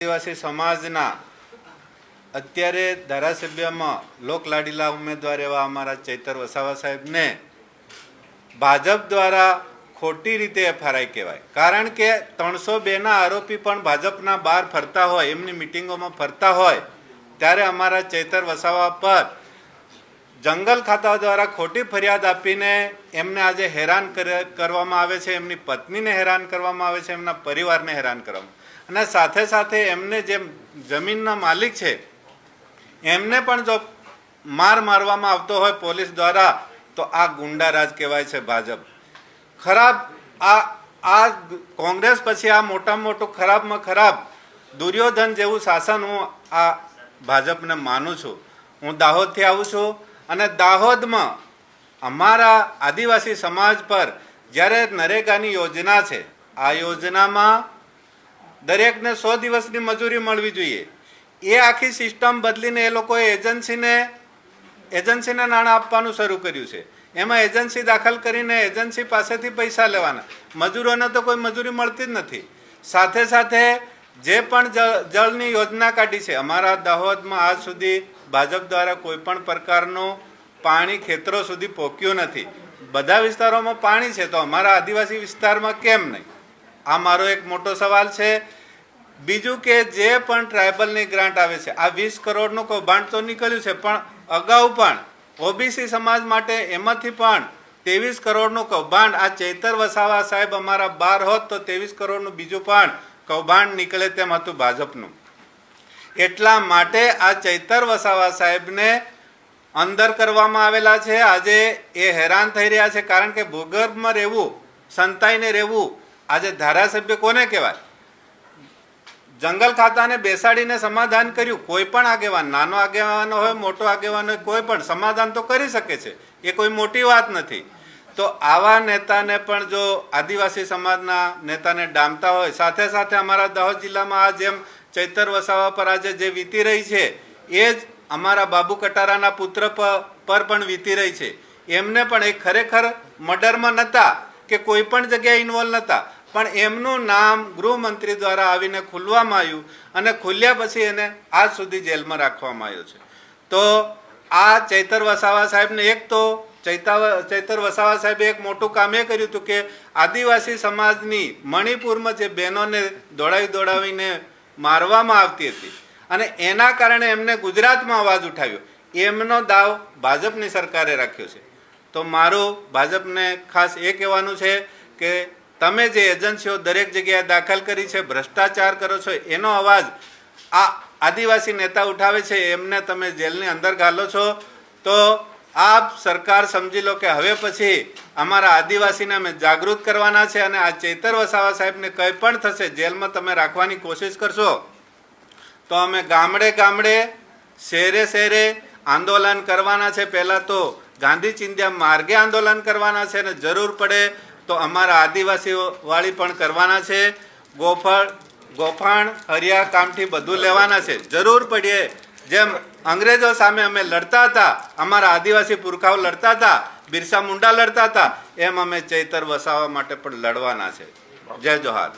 આદિવાસી સમાજના અત્યારે ધારાસભ્યમાં લોકલાડીલા ઉમેદવાર એવા અમારા ચૈતર વસાવા સાહેબને ભાજપ દ્વારા ખોટી રીતે એફઆરઆઈ કહેવાય। કારણ કે 302ના આરોપી પણ ભાજપના બહાર ફરતા હોય, એમની મિટિંગોમાં ફરતા હોય, ત્યારે અમારા ચૈતર વસાવા પર જંગલ ખાતા દ્વારા ખોટી ફરિયાદ આપીને એમને આજે હેરાન કરવામાં આવે છે, એમની પત્નીને હેરાન કરવામાં આવે છે, એમના પરિવારને હેરાન કરવામાં, અને સાથે સાથે એમને જે જમીનના માલિક છે એમને પણ જો મારવામાં આવતો હોય પોલીસ દ્વારા, તો આ ગુંડારાજ કહેવાય છે ભાજપ। ખરાબ આ કોંગ્રેસ પછી આ મોટામાં મોટું ખરાબમાં ખરાબ દુર્યોધન જેવું શાસન હું આ ભાજપને માનું છું। હું દાહોદથી આવું છું અને દાહોદમાં અમારા આદિવાસી સમાજ પર જ્યારે નરેગાની યોજના છે, આ યોજનામાં દરેકને 100 દિવસની મજૂરી મળવી જોઈએ, એ આખી સિસ્ટમ બદલીને એ લોકોએ એજન્સીને નાણાં આપવાનું શરૂ કર્યું છે। એમાં એજન્સી દાખલ કરીને એજન્સી પાસેથી પૈસા લેવાના, મજૂરોને તો કોઈ મજૂરી મળતી જ નથી। સાથે સાથે જે પણ જળની યોજના કાઢી છે, અમારા દાહોદમાં આજ સુધી ભાજપ દ્વારા કોઈ પણ પ્રકારનું પાણી ખેતરો સુધી પહોંચ્યું નથી। બધા વિસ્તારોમાં પાણી છે, તો અમારા આદિવાસી વિસ્તારમાં કેમ નહીં? આ મારો એક મોટો સવાલ છે। બીજું કે જે પણ ટ્રાઇબલની ગ્રાન્ટ આવે છે, આ 20 કરોડનું કૌભાંડ તો નીકળ્યું છે, પણ અગાઉ પણ ઓબીસી સમાજ માટે એમાંથી પણ 23 કરોડનું કૌભાંડ આ ચૈતર વસાવા સાહેબ અમારા બહાર હોત તો 23 કરોડનું બીજું પણ કૌભાંડ નીકળે તેમ હતું ભાજપનું। એટલા માટે આ ચૈતર વસાવા સાહેબને અંદર કરવામાં આવેલા છે। આજે એ હેરાન થઈ રહ્યા છે, કારણ કે ભૂગર્ભમાં રહેવું, સંતાઈને રહેવું, આજે ધારાસભ્ય કોને કહેવાય? જંગલ ખાતાને બેસાડીને સમાધાન કર્યું। કોઈ પણ આગેવાન, નાનો આગેવાન હોય, મોટો આગેવાન હોય, કોઈ પણ સમાધાન તો કરી શકે છે, એ કોઈ મોટી વાત નથી। તો આવા નેતાને પણ જો આદિવાસી સમાજના નેતાને ડામતા હોય, સાથે સાથે અમારા દાહોદ જિલ્લામાં આ જેમ ચૈતર વસાવા પર આજે જે વીતી રહી છે, એ જ અમારા બાબુ કટારાના પુત્ર પર પણ વીતી રહી છે। એમને પણ એ ખરેખર મર્ડરમાં નહોતા કે કોઈ પણ જગ્યાએ ઇન્વોલ્વ નહોતા, પણ એમનું નામ ગૃહમંત્રી દ્વારા આવીને ખુલવામાં આવ્યું અને ખુલ્યા પછી એને આજ સુધી જેલમાં રાખવામાં આવ્યો છે। તો આ ચૈતર વસાવા સાહેબને એક તો ચૈતર વસાવા સાહેબે એક મોટું કામ એ કર્યું હતું કે આદિવાસી સમાજની મણિપુરમાં જે બહેનોને દોડાવીને મારવામાં આવતી હતી અને એના કારણે એમને ગુજરાતમાં અવાજ ઉઠાવ્યો, એમનો દાવ ભાજપની સરકારે રાખ્યો છે। તો મારું ભાજપને ખાસ એ કહેવાનું છે કે તમે જે એજન્સીઓ દરેક જગ્યાએ દાખલ કરી છે, ભ્રષ્ટાચાર કરો છો, એનો અવાજ આ આદિવાસી નેતા ઉઠાવે છે, એમને તમે જેલની અંદર ઘાલો છો। તો આપ સરકાર સમજી લો કે હવે પછી અમારા આદિવાસીને અમે જાગૃત કરવાના છે, અને આ ચૈતર વસાવા સાહેબને કંઈ પણ થશે, જેલમાં તમે રાખવાની કોશિશ કરશો તો અમે ગામડે ગામડે, શહેરે શહેરે આંદોલન કરવાના છે। પહેલાં તો ગાંધી ચિંધ્યા માર્ગે આંદોલન કરવાના છે, અને જરૂર પડે તો અમારા આદિવાસીઓ વાળી પણ કરવાના છે। ગોફાણ, હરિયા, કામઠી બધું લેવાના છે। જરૂર પડીએ જેમ અંગ્રેજો સામે અમે લડતા હતા, અમારા આદિવાસી પુરખાઓ લડતા હતા, બિરસા મુંડા લડતા હતા, એમ અમે ચૈતર વસાવા માટે પણ લડવાના છે। જય જોહાર।